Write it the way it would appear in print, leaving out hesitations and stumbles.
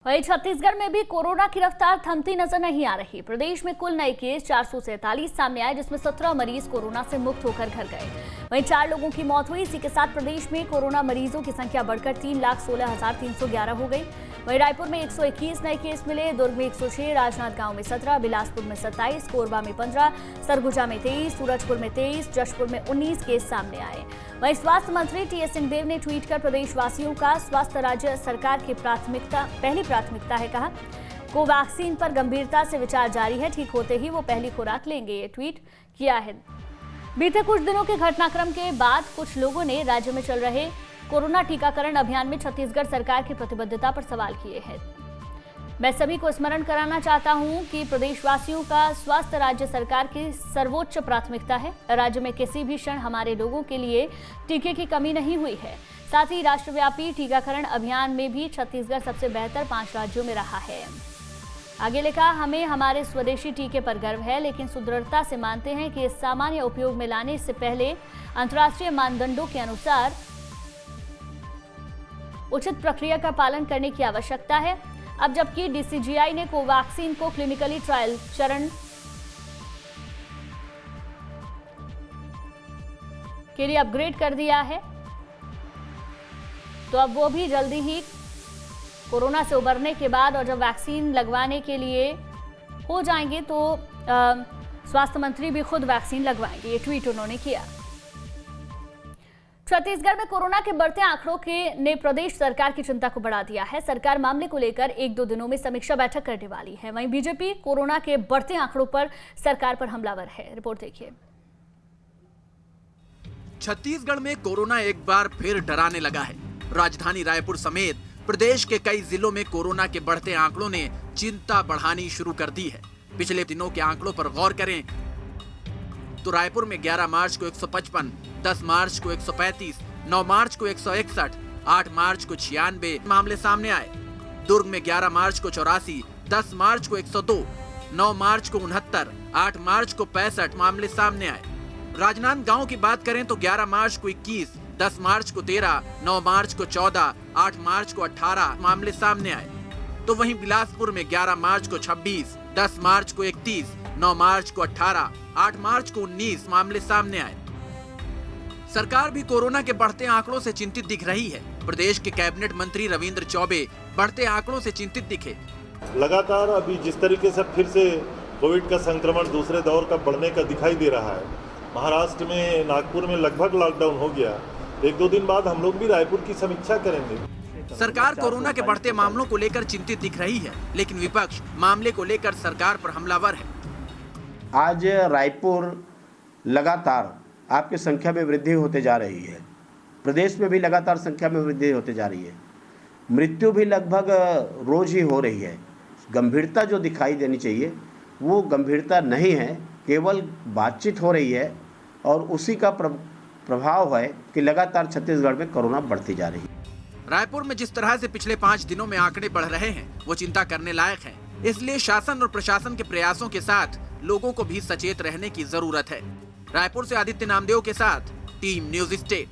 वहीं छत्तीसगढ़ में भी कोरोना की रफ्तार थमती नजर नहीं आ रही। प्रदेश में कुल नए केस 447 सामने आए, जिसमें 17 मरीज कोरोना से मुक्त होकर घर गए। वहीं 4 लोगों की मौत हुई। इसी के साथ प्रदेश में कोरोना मरीजों की संख्या बढ़कर 3,16,311 हो गई। वहीं रायपुर में 121 नए केस मिले, दुर्ग में 106, राजनांदगांव में 17, बिलासपुर में 27, कोरबा में 15, सरगुजा में 23, सूरजपुर में 23, जशपुर में 19 केस सामने आए। वहीं स्वास्थ्य मंत्री टीएस सिंहदेव ने ट्वीट कर प्रदेशवासियों का स्वास्थ्य राज्य सरकार की पहली प्राथमिकता है कहा। कोवैक्सीन पर गंभीरता से विचार जारी है, ठीक होते ही वो पहली खुराक लेंगे, ये ट्वीट किया है। बीते कुछ दिनों के घटनाक्रम के बाद कुछ लोगों ने राज्य में चल रहे कोरोना टीकाकरण अभियान में छत्तीसगढ़ सरकार की प्रतिबद्धता पर सवाल किए हैं। मैं सभी को स्मरण कराना चाहता हूं कि प्रदेशवासियों का स्वास्थ्य राज्य सरकार की सर्वोच्च प्राथमिकता है। राज्य में किसी भी क्षण हमारे लोगों के लिए टीके की कमी नहीं हुई है। साथ ही राष्ट्रव्यापी टीकाकरण अभियान में भी छत्तीसगढ़ सबसे बेहतर 5 राज्यों में रहा है। आगे लिखा, हमें हमारे स्वदेशी टीके पर गर्व है, लेकिन सुदृढ़ता से मानते हैं कि इस सामान्य उपयोग में लाने से पहले अंतर्राष्ट्रीय मानदंडों के अनुसार उचित प्रक्रिया का पालन करने की आवश्यकता है। अब जबकि डीसीजीआई ने कोवैक्सीन को क्लिनिकली ट्रायल चरण के लिए अपग्रेड कर दिया है, तो अब वो भी जल्दी ही कोरोना से उबरने के बाद और जब वैक्सीन लगवाने के लिए हो जाएंगे तो स्वास्थ्य मंत्री भी खुद वैक्सीन लगवाएंगे, ये ट्वीट उन्होंने किया। छत्तीसगढ़ में कोरोना के बढ़ते आंकड़ों ने प्रदेश सरकार की चिंता को बढ़ा दिया है। सरकार मामले को लेकर 1-2 दिनों में समीक्षा बैठक करने वाली है। वहीं बीजेपी कोरोना के बढ़ते आंकड़ों पर सरकार पर हमलावर है। रिपोर्ट देखिए। छत्तीसगढ़ में कोरोना एक बार फिर डराने लगा है। राजधानी रायपुर समेत प्रदेश के कई जिलों में कोरोना के बढ़ते आंकड़ों ने चिंता बढ़ानी शुरू कर दी है। पिछले दिनों के आंकड़ों पर गौर करें तो रायपुर में 11 मार्च को 155, 10 मार्च को 135, 9 मार्च को 161, 8 मार्च को 96 मामले सामने आए। दुर्ग में 11 मार्च को 84, 10 मार्च को 102, 9 मार्च को 69, 8 मार्च को 65 मामले सामने आए। राजनांदगांव की बात करें तो 11 मार्च को 21, 10 मार्च को 13, 9 मार्च को 14, 8 मार्च को 18 मामले सामने आए। तो वहीं बिलासपुर में 11 मार्च को 26, 10 मार्च को 31, 9 मार्च को 18, 8 मार्च को 19 मामले सामने आए। सरकार भी कोरोना के बढ़ते आंकड़ों से चिंतित दिख रही है। प्रदेश के कैबिनेट मंत्री रविंद्र चौबे बढ़ते आंकड़ों से चिंतित दिखे। लगातार अभी जिस तरीके से फिर से कोविड का संक्रमण दूसरे दौर का बढ़ने का दिखाई दे रहा है, महाराष्ट्र में, नागपुर में लगभग लॉकडाउन हो गया। 1-2 दिन बाद हम लोग भी रायपुर की समीक्षा करेंगे। सरकार कोरोना के बढ़ते मामलों को लेकर चिंतित दिख रही है, लेकिन विपक्ष मामले को लेकर सरकार पर हमलावर है। आज रायपुर लगातार आपकी संख्या में वृद्धि होते जा रही है। प्रदेश में भी लगातार संख्या में वृद्धि होते जा रही है। मृत्यु भी लगभग रोज ही हो रही है। गंभीरता जो दिखाई देनी चाहिए वो गंभीरता नहीं है, केवल बातचीत हो रही है और उसी का प्रभाव है कि लगातार छत्तीसगढ़ में कोरोना बढ़ती जा रही है। रायपुर में जिस तरह से पिछले 5 दिनों में आंकड़े बढ़ रहे हैं वो चिंता करने लायक है। इसलिए शासन और प्रशासन के प्रयासों के साथ लोगों को भी सचेत रहने की जरूरत है। रायपुर से आदित्य नामदेव के साथ टीम न्यूज़ स्टेट।